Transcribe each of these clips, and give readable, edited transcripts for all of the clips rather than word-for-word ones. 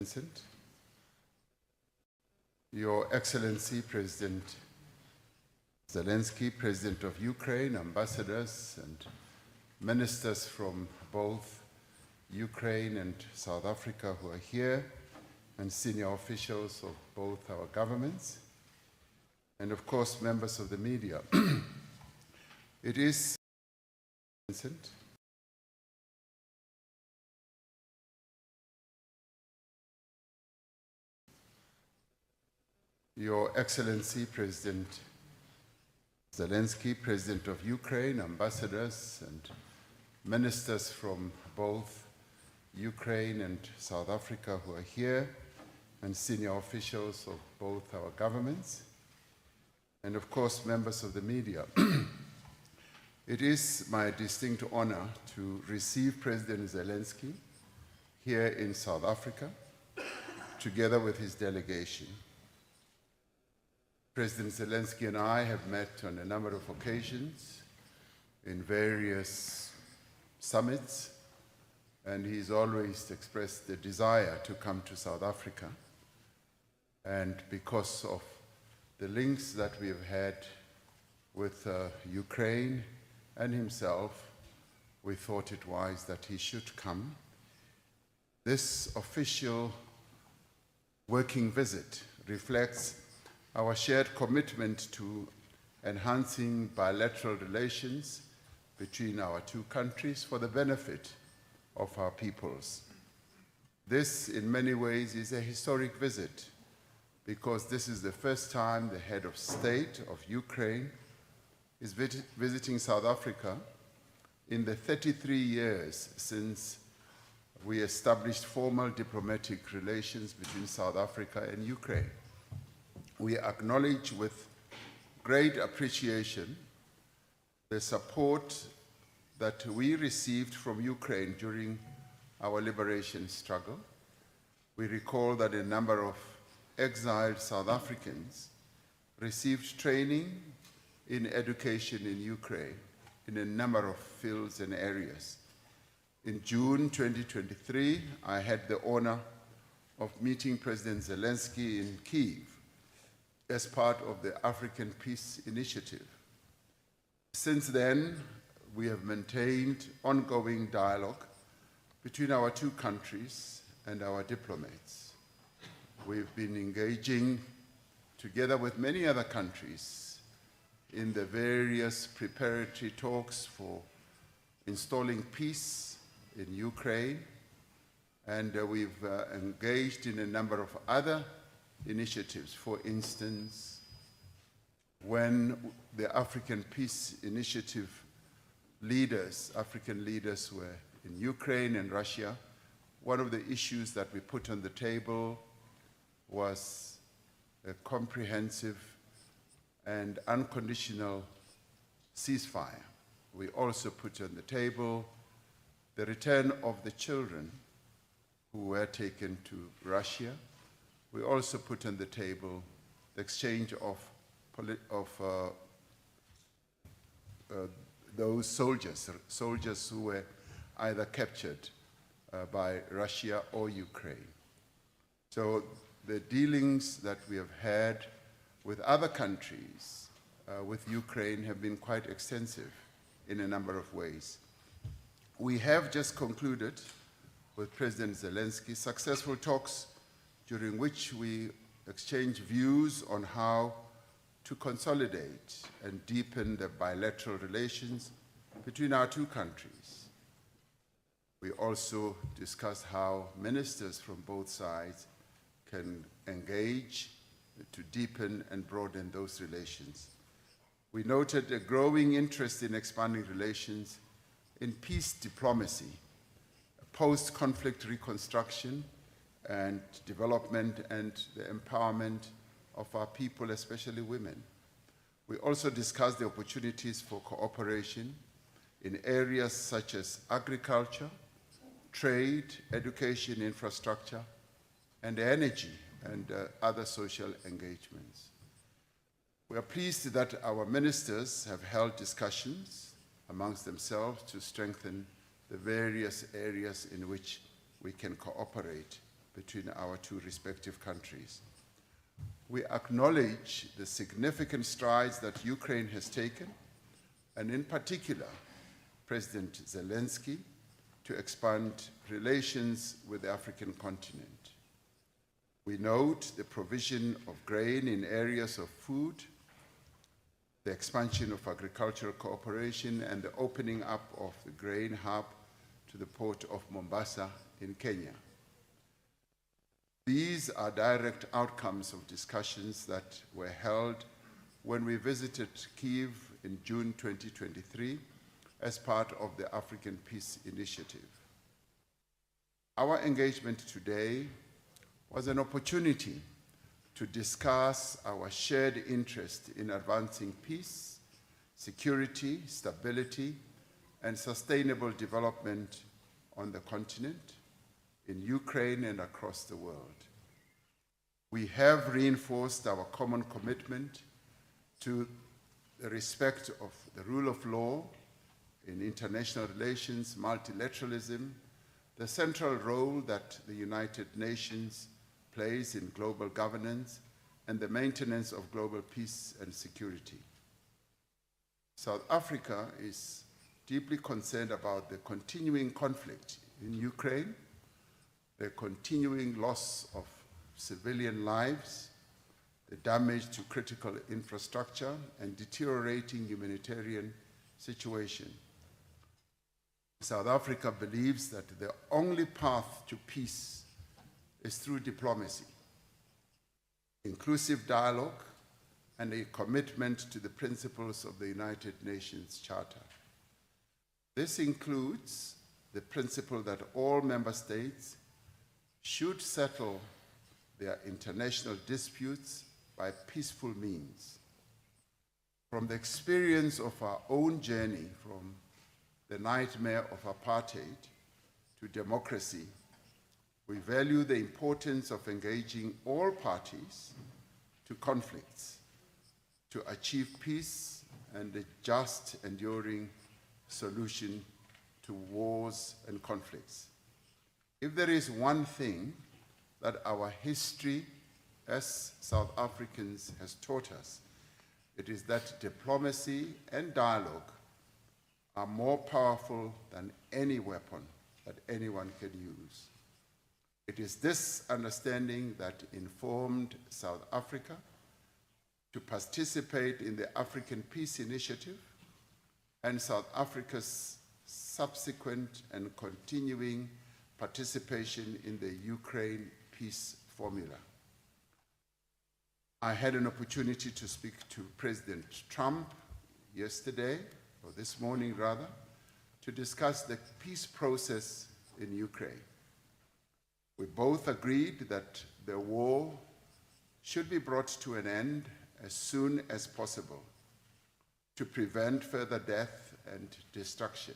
Vincent, Your Excellency President Zelensky, President of Ukraine, ambassadors and ministers from both Ukraine and South Africa who are here, and senior officials of both our governments, and of course members of the media. It is Vincent. Your Excellency President Zelensky, President of Ukraine, ambassadors and ministers from both Ukraine and South Africa who are here, and senior officials of both our governments, and of course members of the media. It is my distinct honor to receive President Zelensky here in South Africa, together with his delegation. President Zelensky and I have met on a number of occasions in various summits, and he's always expressed the desire to come to South Africa. And because of the links that we have had with Ukraine and himself, we thought it wise that he should come. This official working visit reflects our shared commitment to enhancing bilateral relations between our two countries for the benefit of our peoples. This, in many ways, is a historic visit because this is the first time the head of state of Ukraine is visiting South Africa in the 33 years since we established formal diplomatic relations between South Africa and Ukraine. We acknowledge with great appreciation the support that we received from Ukraine during our liberation struggle. We recall that a number of exiled South Africans received training in education in Ukraine in a number of fields and areas. In June 2023, I had the honor of meeting President Zelensky in Kyiv as part of the African Peace Initiative. Since then, we have maintained ongoing dialogue between our two countries and our diplomats. We've been engaging together with many other countries in the various preparatory talks for installing peace in Ukraine, and we've engaged in a number of other initiatives. For instance, when the African Peace Initiative leaders, African leaders were in Ukraine and Russia, one of the issues that we put on the table was a comprehensive and unconditional ceasefire. We also put on the table the return of the children who were taken to Russia. We also put on the table the exchange of those soldiers who were either captured by Russia or Ukraine. So the dealings that we have had with other countries, with Ukraine, have been quite extensive in a number of ways. We have just concluded with President Zelensky successful talks during which we exchange views on how to consolidate and deepen the bilateral relations between our two countries. We also discussed how ministers from both sides can engage to deepen and broaden those relations. We noted a growing interest in expanding relations in peace diplomacy, post-conflict reconstruction, and development, and the empowerment of our people, especially women. We also discussed the opportunities for cooperation in areas such as agriculture, trade, education, infrastructure, and energy, and other social engagements. We are pleased that our ministers have held discussions amongst themselves to strengthen the various areas in which we can cooperate between our two respective countries. We acknowledge the significant strides that Ukraine has taken, and in particular, President Zelensky, to expand relations with the African continent. We note the provision of grain in areas of food, the expansion of agricultural cooperation, and the opening up of the grain hub to the port of Mombasa in Kenya. These are direct outcomes of discussions that were held when we visited Kyiv in June 2023 as part of the African Peace Initiative. Our engagement today was an opportunity to discuss our shared interest in advancing peace, security, stability, and sustainable development on the continent, in Ukraine, and across the world. We have reinforced our common commitment to the respect of the rule of law in international relations, multilateralism, the central role that the United Nations plays in global governance, and the maintenance of global peace and security. South Africa is deeply concerned about the continuing conflict in Ukraine, the continuing loss of civilian lives, the damage to critical infrastructure, and deteriorating humanitarian situation. South Africa believes that the only path to peace is through diplomacy, inclusive dialogue, and a commitment to the principles of the United Nations Charter. This includes the principle that all member states should settle their international disputes by peaceful means. From the experience of our own journey from the nightmare of apartheid to democracy, we value the importance of engaging all parties to conflicts to achieve peace and a just, enduring solution to wars and conflicts. If there is one thing that our history as South Africans has taught us, it is that diplomacy and dialogue are more powerful than any weapon that anyone can use. It is this understanding that informed South Africa to participate in the African Peace Initiative and South Africa's subsequent and continuing participation in the Ukraine peace formula. I had an opportunity to speak to President Trump yesterday, or this morning rather, to discuss the peace process in Ukraine. We both agreed that the war should be brought to an end as soon as possible to prevent further death and destruction.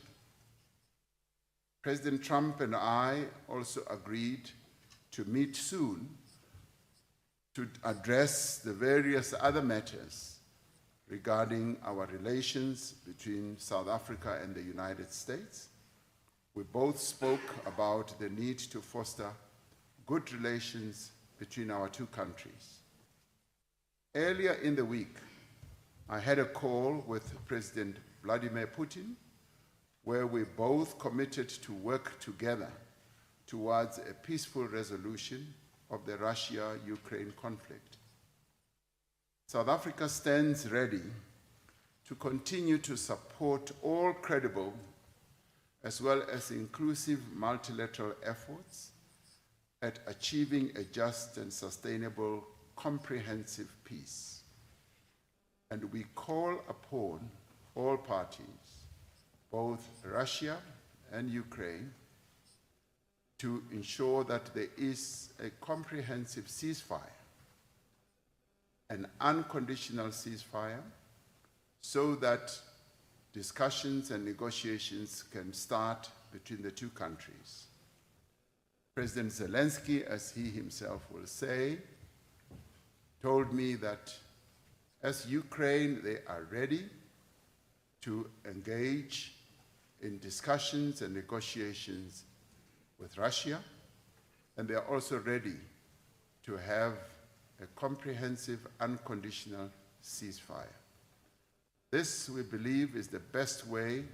President Trump and I also agreed to meet soon to address the various other matters regarding our relations between South Africa and the United States. We both spoke about the need to foster good relations between our two countries. Earlier in the week, I had a call with President Vladimir Putin, where we both committed to work together towards a peaceful resolution of the Russia-Ukraine conflict. South Africa stands ready to continue to support all credible as well as inclusive multilateral efforts at achieving a just and sustainable comprehensive peace. And we call upon all parties, both Russia and Ukraine, to ensure that there is a comprehensive ceasefire, an unconditional ceasefire, so that discussions and negotiations can start between the two countries. President Zelensky, as he himself will say, told me that as Ukraine, they are ready to engage in discussions and negotiations with Russia, and they are also ready to have a comprehensive, unconditional ceasefire. This, we believe, is the best way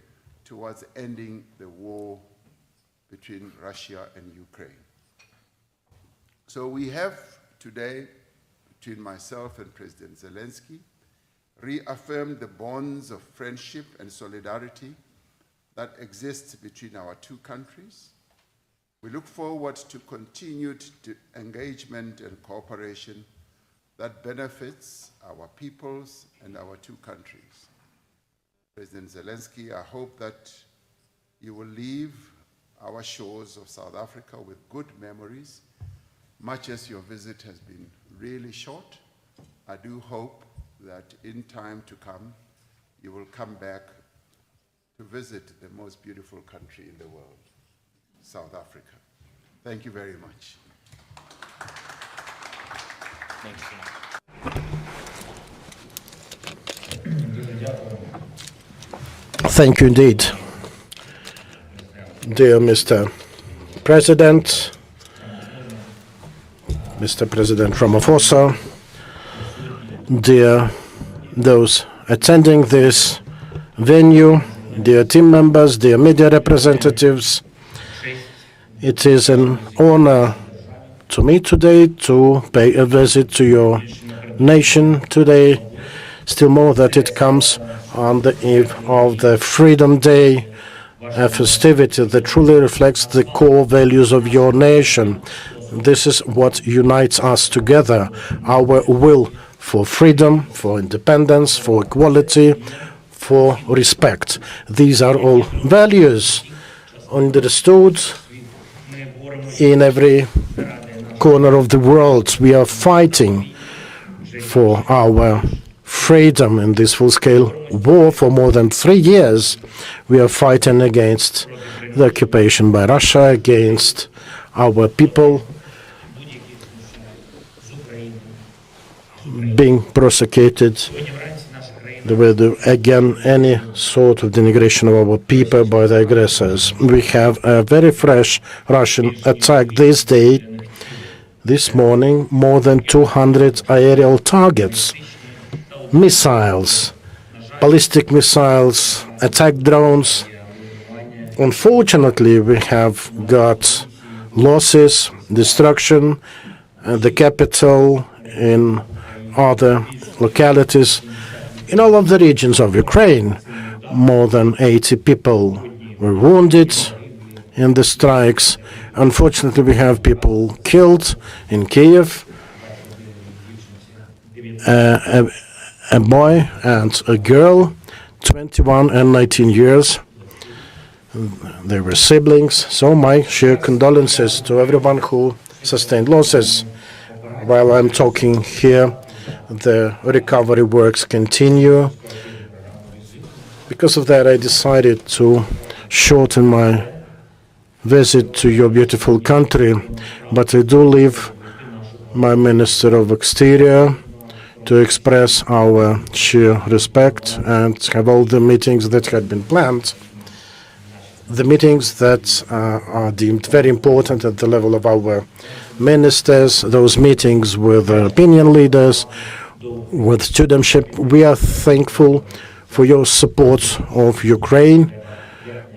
towards ending the war between Russia and Ukraine. So we have today, between myself and President Zelensky, reaffirmed the bonds of friendship and solidarity that exist between our two countries. We look forward to continued engagement and cooperation that benefits our peoples and our two countries. President Zelensky, I hope that you will leave our shores of South Africa with good memories. Much as your visit has been really short, I do hope that in time to come, you will come back to visit the most beautiful country in the world, South Africa. Thank you very much. Thank you. Thank you indeed. Dear Mr. President, Mr. President Ramaphosa, dear those attending this venue, dear team members, dear media representatives, it is an honor to me today to pay a visit to your nation today, still more that it comes on the eve of the Freedom Day, a festivity that truly reflects the core values of your nation. This is what unites us together, our will for freedom, for independence, for equality, for respect. These are all values understood in every corner of the world. We are fighting for our freedom in this full-scale war for more than 3 years. We are fighting against the occupation by Russia, against our people being prosecuted. There will again any sort of denigration of our people by the aggressors. We have a very fresh Russian attack this day. This morning, more than 200 aerial targets, missiles, ballistic missiles, attack drones. Unfortunately, we have got losses, destruction, the capital, in other localities. In all of the regions of Ukraine, more than 80 people were wounded in the strikes. Unfortunately, we have people killed in Kiev, a boy and a girl, 21 and 19 years. They were siblings, so my sheer condolences to everyone who sustained losses. While I'm talking here, the recovery works continue. Because of that, I decided to shorten my visit to your beautiful country, but I do leave my Minister of Exterior to express our sheer respect and have all the meetings that had been planned, the meetings that are deemed very important at the level of our ministers, those meetings with opinion leaders, with studentship. We are thankful for your support of Ukraine,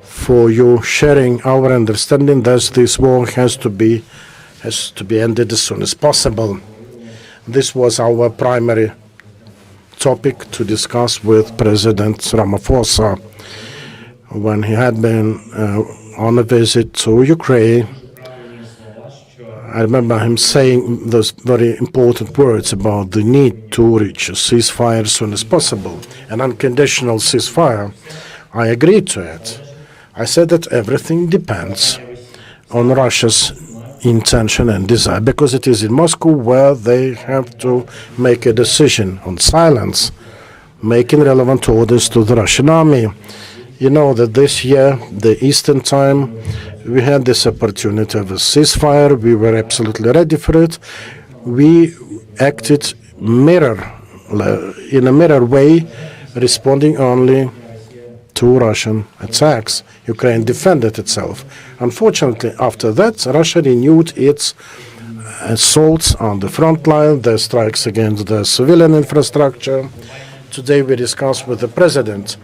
for you sharing our understanding that this war has to be ended as soon as possible. This was our primary topic to discuss with President Ramaphosa when he had been on a visit to Ukraine. I remember him saying those very important words about the need to reach a ceasefire as soon as possible, an unconditional ceasefire. I agreed to it. I said that everything depends on Russia's intention and desire, because it is in Moscow where they have to make a decision on silence, making relevant orders to the Russian army. You know that this year, the Eastern time, we had this opportunity of a ceasefire. We were absolutely ready for it. We acted in a mirror way, responding only to Russian attacks. Ukraine defended itself. Unfortunately, after that, Russia renewed its assaults on the front line, the strikes against the civilian infrastructure. Today we discussed with the President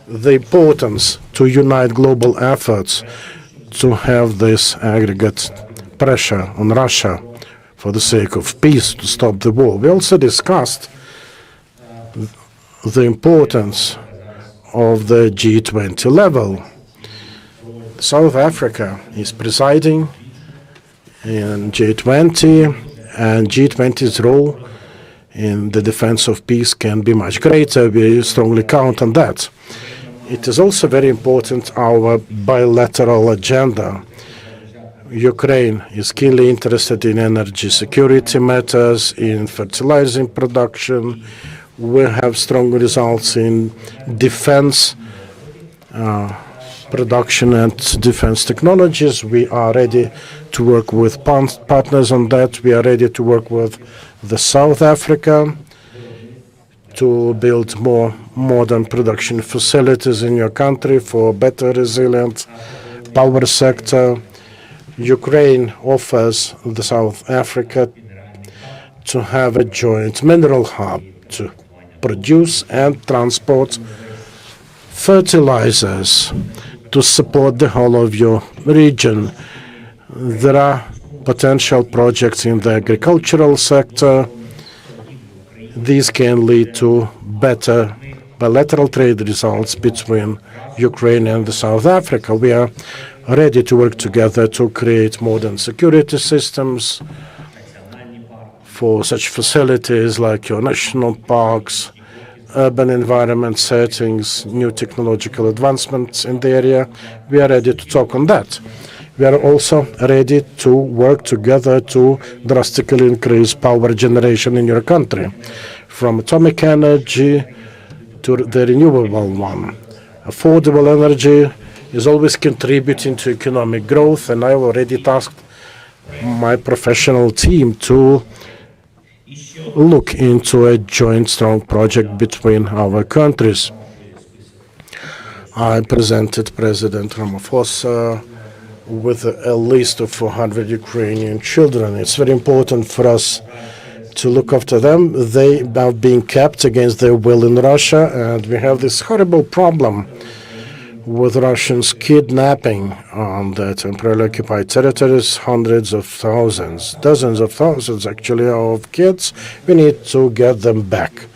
the importance to unite global efforts to have this aggregate pressure on Russia for the sake of peace to stop the war. We also discussed the importance of the G20 level. South Africa is presiding in G20, and G20's role in the defense of peace can be much greater. We strongly count on that. It is also very important, our bilateral agenda. Ukraine is keenly interested in energy security matters, in fertilizer production. We have strong results in defense production and defense technologies. We are ready to work with partners on that. We are ready to work with the South Africa to build more modern production facilities in your country for better resilient power sector. Ukraine offers the South Africa to have a joint mineral hub to produce and transport fertilizers to support the whole of your region. There are potential projects in the agricultural sector. These can lead to better bilateral trade results between Ukraine and South Africa. We are ready to work together to create modern security systems for such facilities like your national parks, urban environment settings, new technological advancements in the area. We are ready to talk on that. We are also ready to work together to drastically increase power generation in your country, from atomic energy to the renewable one. Affordable energy is always contributing to economic growth, and I already tasked my professional team to look into a joint strong project between our countries. I presented President Ramaphosa with a list of 400 Ukrainian children. It's very important for us to look after them. They are being kept against their will in Russia, and we have this horrible problem with Russians kidnapping on the temporarily occupied territories, hundreds of thousands, dozens of thousands actually, of kids. We need to get them back.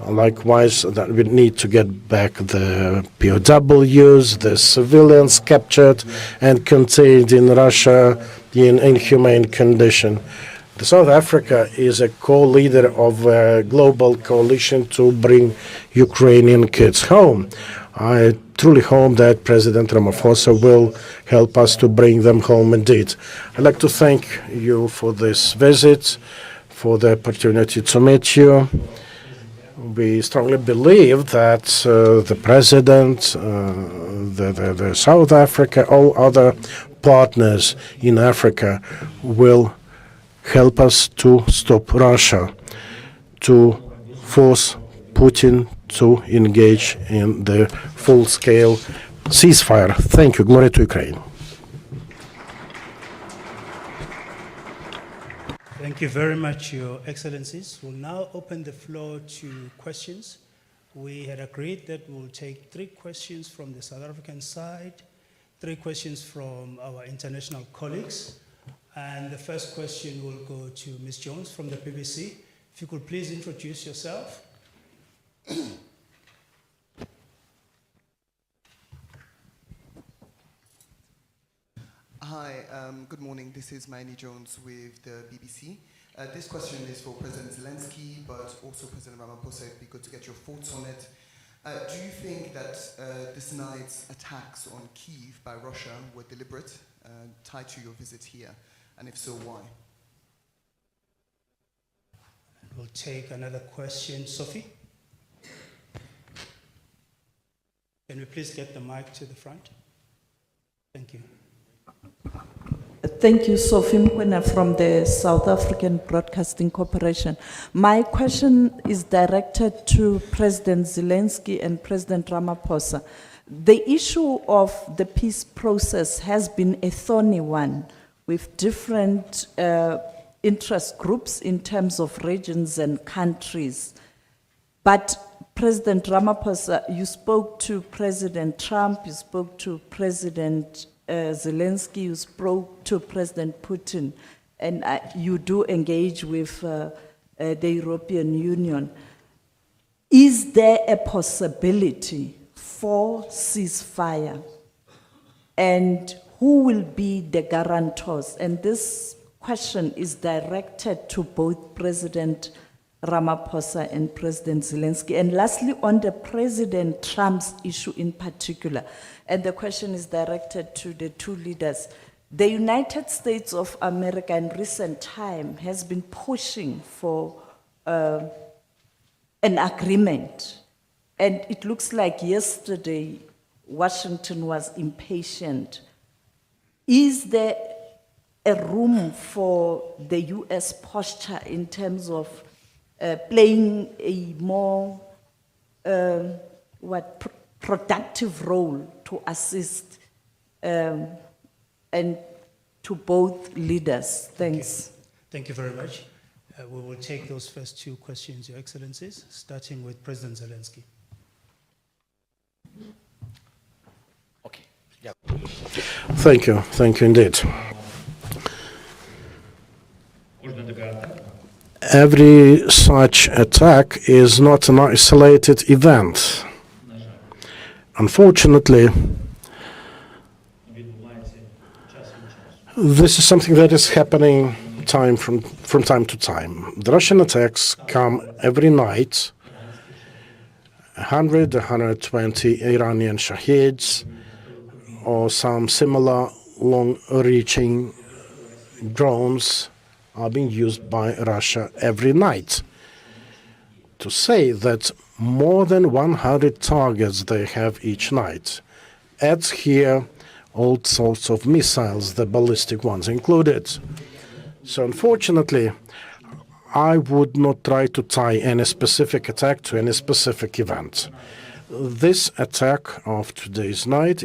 Likewise, that we need to get back the POWs, the civilians captured and contained in Russia in inhumane condition. South Africa is a co-leader of a global coalition to bring Ukrainian kids home. I truly hope that President Ramaphosa will help us to bring them home indeed. I'd like to thank you for this visit, for the opportunity to meet you. We strongly believe that the President, the South Africa, all other partners in Africa will help us to stop Russia, to force Putin to engage in the full-scale ceasefire. Thank you. Glory to Ukraine. Thank you very much, Your Excellencies. We'll now open the floor to questions. We had agreed that we'll take 3 questions from the South African side, 3 questions from our international colleagues. And the first question will go to Ms. Jones from the BBC. If you could please introduce yourself. Hi, good morning. This is Maini Jones with the BBC. This question is for President Zelensky, but also President Ramaphosa. It'd be good to get your thoughts on it. Do you think that this night's attacks on Kyiv by Russia were deliberate, tied to your visit here? And if so, why? We'll take another question. Sophie? Can we please get the mic to the front? Thank you. Thank you, Sophie Mkwena from the South African Broadcasting Corporation. My question is directed to President Zelensky and President Ramaphosa. the issue of the peace process has been a thorny one with different interest groups in terms of regions and countries. But President Ramaphosa, you spoke to President Trump, you spoke to President Zelensky, you spoke to President Putin, and you do engage with the European Union. Is there a possibility for ceasefire? And who will be the guarantors? And this question is directed to both President Ramaphosa and President Zelensky. And lastly, on the President Trump's issue in particular, and the question is directed to the two leaders. The United States of America in recent time has been pushing for an agreement. And it looks like yesterday, Washington was impatient. Is there a room for the US posture in terms of playing a more productive role to assist and to both leaders? Thanks. Okay. Thank you very much. We will take those first two questions, Your Excellencies, starting with President Zelensky. Okay. Yeah. Thank you indeed. Every such attack is not an isolated event. Unfortunately, this is something that is happening from time to time. The Russian attacks come every night. 100, 120 Iranian shaheeds or some similar long-reaching drones are being used by Russia every night. To say that more than 100 targets they have each night adds here all sorts of missiles, the ballistic ones included. So unfortunately, I would not try to tie any specific attack to any specific event. This attack of today's night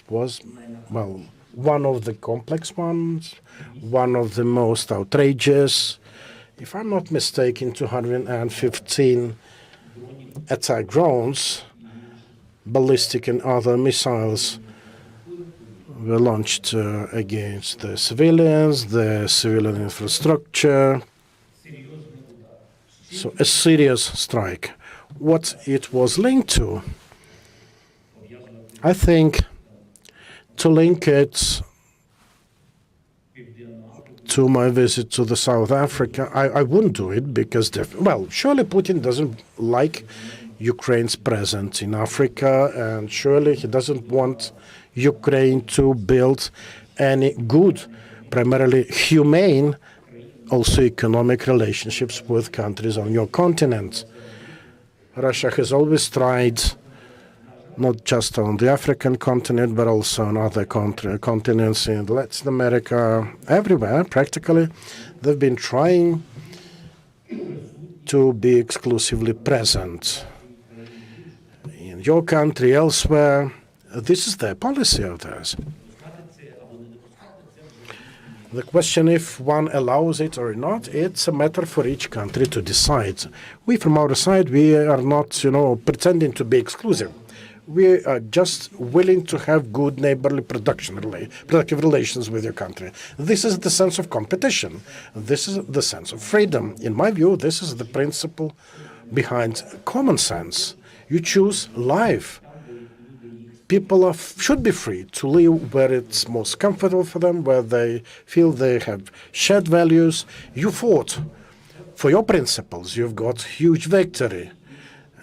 was one of the complex ones, one of the most outrageous. If I'm not mistaken, 215 attack drones, ballistic and other missiles were launched against the civilians, the civilian infrastructure. So a serious strike. What it was linked to, I think, to link it to my visit to the South Africa, I wouldn't do it because, surely Putin doesn't like Ukraine's presence in Africa, and surely he doesn't want Ukraine to build any good, primarily humane, also economic relationships with countries on your continent. Russia has always tried, not just on the African continent, but also on other continents in Latin America, everywhere, practically. They've been trying to be exclusively present. In your country, elsewhere, this is their policy of theirs. The question if one allows it or not, it's a matter for each country to decide. We, from our side, we are not, pretending to be exclusive. We are just willing to have good neighborly productive relations with your country. This is the sense of competition. This is the sense of freedom. In my view, this is the principle behind common sense. You choose life. People should be free to live where it's most comfortable for them, where they feel they have shared values. You fought for your principles. You've got huge victory.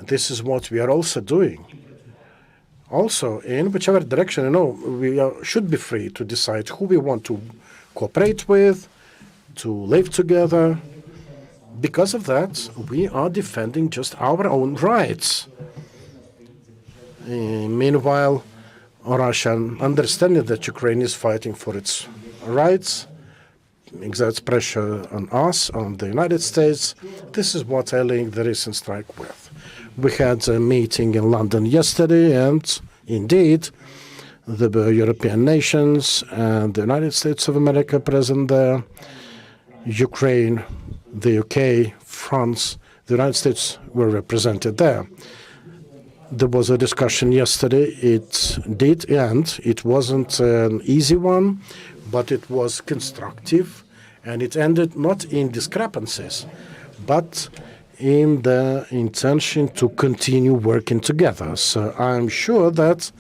This is what we are also doing. Also, in whichever direction, we should be free to decide who we want to cooperate with, to live together. Because of that, we are defending just our own rights. Meanwhile, Russia, understanding that Ukraine is fighting for its rights, exerts pressure on us, on the United States. This is what I link the recent strike with. We had a meeting in London yesterday, and Indeed, the European nations and the United States of America present there, Ukraine, the UK, France, the United States were represented there. There was a discussion yesterday. It did end. It wasn't an easy one, but it was constructive, and it ended not in discrepancies, but in the intention to continue working together. So I'm sure that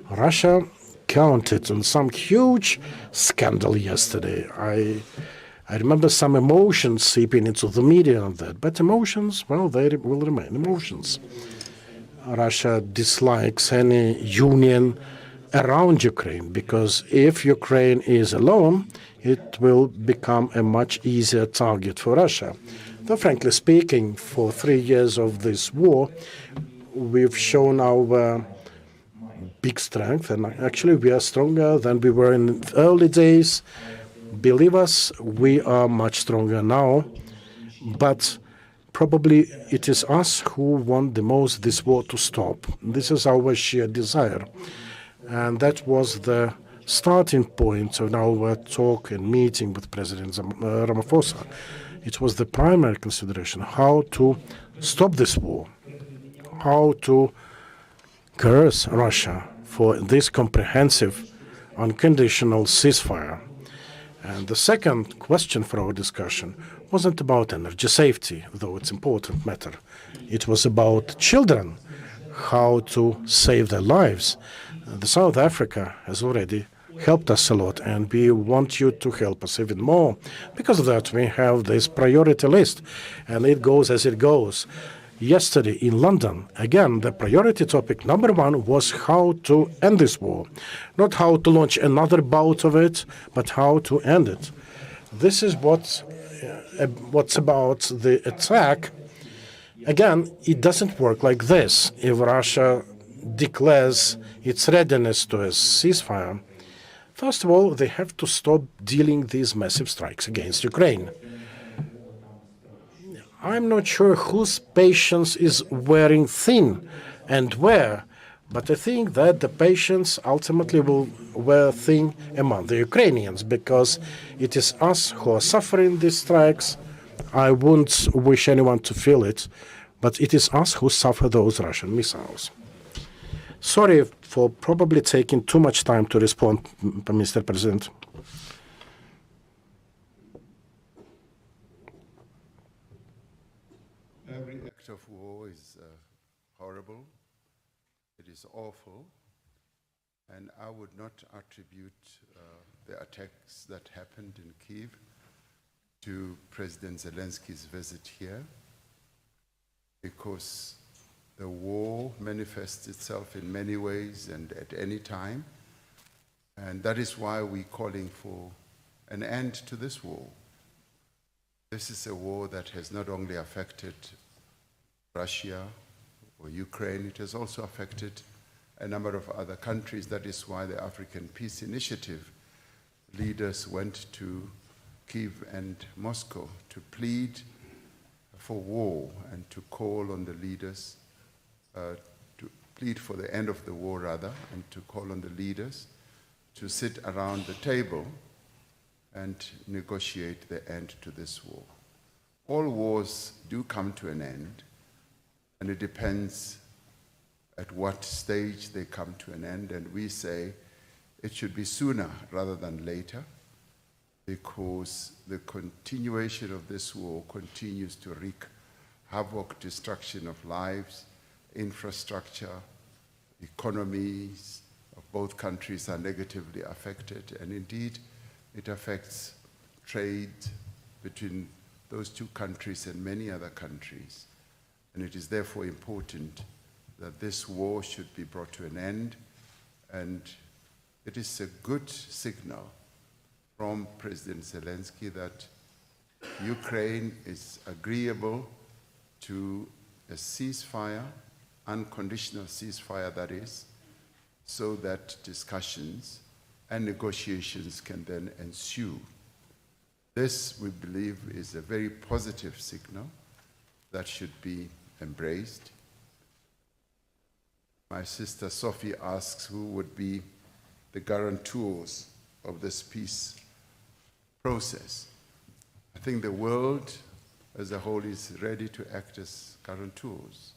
Russia counted on some huge scandal yesterday. I remember some emotions seeping into the media on that, but emotions, well, they will remain emotions. Russia dislikes any union around Ukraine, because if Ukraine is alone, it will become a much easier target for Russia. Though, frankly speaking, for 3 years of this war, we've shown our big strength, and actually we are stronger than we were in the early days. Believe us, we are much stronger now, but probably it is us who want the most this war to stop. This is our sheer desire. And that was the starting point of our talk and meeting with President Ramaphosa. It was the primary consideration, how to stop this war, how to curse Russia for this comprehensive, unconditional ceasefire. And the second question for our discussion wasn't about energy safety, though it's an important matter. It was about children, how to save their lives. The South Africa has already helped us a lot, and we want you to help us even more. Because of that, we have this priority list, and it goes as it goes. Yesterday in London, again, the priority topic number one was how to end this war. Not how to launch another bout of it, but how to end it. This is what's about the attack. Again, it doesn't work like this. If Russia declares its readiness to a ceasefire, first of all, they have to stop dealing these massive strikes against Ukraine. I'm not sure whose patience is wearing thin and where, but I think that the patience ultimately will wear thin among the Ukrainians, because it is us who are suffering these strikes. I wouldn't wish anyone to feel it, but it is us who suffer those Russian missiles. Sorry for probably taking too much time to respond, Mr. President. Every act of war is horrible. It is awful. And I would not attribute the attacks that happened in Kyiv to President Zelensky's visit here, because the war manifests itself in many ways and at any time. And that is why we're calling for an end to this war. This is a war that has not only affected Russia or Ukraine, it has also affected a number of other countries. That is why the African Peace Initiative leaders went to Kyiv and Moscow to plead for war and to call on the leaders, to plead for the end of the war rather, and to call on the leaders to sit around the table and negotiate the end to this war. All wars do come to an end, and it depends at what stage they come to an end, and we say it should be sooner rather than later, because the continuation of this war continues to wreak havoc, destruction of lives, infrastructure, economies of both countries are negatively affected, and indeed it affects trade between those two countries and many other countries. And it is therefore important that this war should be brought to an end, and it is a good signal from President Zelensky that Ukraine is agreeable to a ceasefire, unconditional ceasefire that is, so that discussions and negotiations can then ensue. This, we believe, is a very positive signal that should be embraced. My sister Sophie asks who would be the guarantors of this peace process. I think the world as a whole is ready to act as guarantors.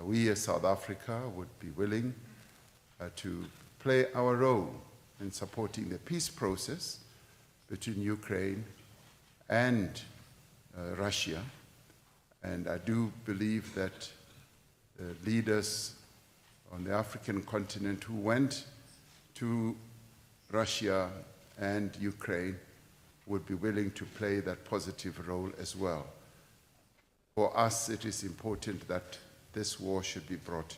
We as South Africa would be willing to play our role in supporting the peace process between Ukraine and Russia. And I do believe that leaders on the African continent who went to Russia and Ukraine would be willing to play that positive role as well. For us, it is important that this war should be brought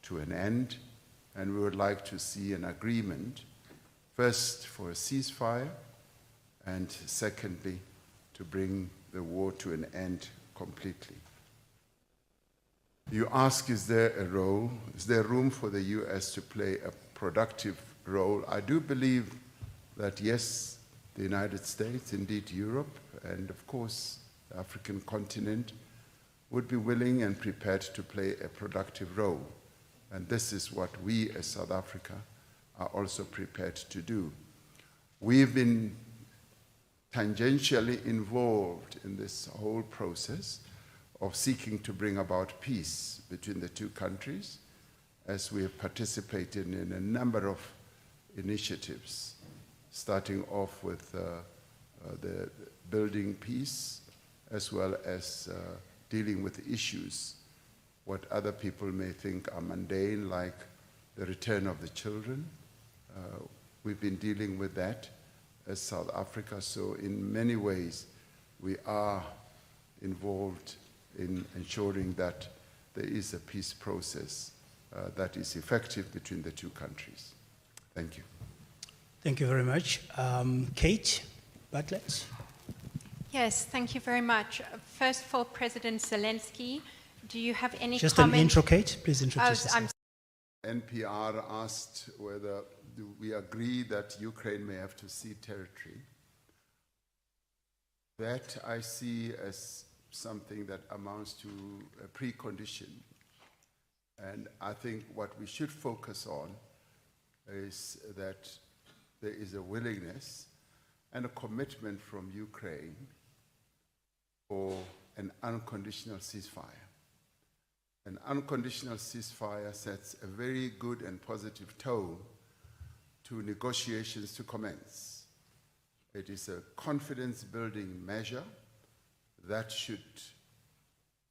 to an end, and we would like to see an agreement, first for a ceasefire, and secondly, to bring the war to an end completely. You ask, is there room for the US to play a productive role? I do believe that yes, the United States, indeed Europe, and of course the African continent would be willing and prepared to play a productive role. And this is what we as South Africa are also prepared to do. We've been tangentially involved in this whole process of seeking to bring about peace between the two countries, as we have participated in a number of initiatives, starting off with the building peace, as well as dealing with issues, what other people may think are mundane, like the return of the children. We've been dealing with that as South Africa, so in many ways we are involved in ensuring that there is a peace process that is effective between the two countries. Thank you. Thank you very much. Kate Bartlett. Yes, thank you very much. First of all, President Zelensky, do you have any Just comment? an intro, Kate. Please introduce Oh, yourself. NPR asked whether do we agree that Ukraine may have to cede territory. That I see as something that amounts to a precondition. And I think what we should focus on is that there is a willingness and a commitment from Ukraine for an unconditional ceasefire. An unconditional ceasefire sets a very good and positive tone to negotiations to commence. It is a confidence-building measure that should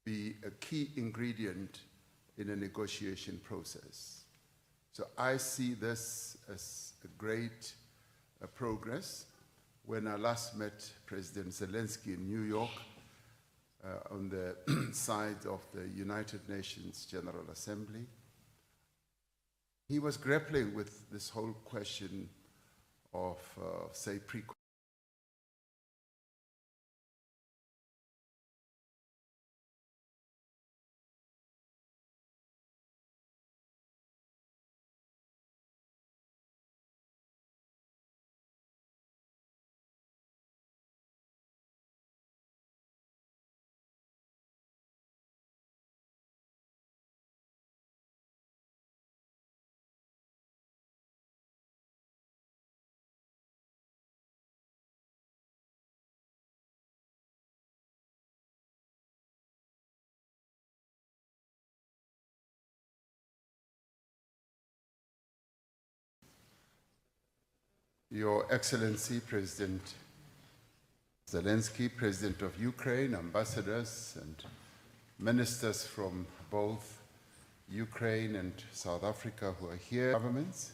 be a key ingredient in a negotiation process. So I see this as a great progress. When I last met President Zelensky in New York on the side of the United Nations General Assembly, he was grappling with this whole question of, say, Your Excellency, President Zelensky, President of Ukraine, ambassadors and ministers from both Ukraine and South Africa who are here, governments,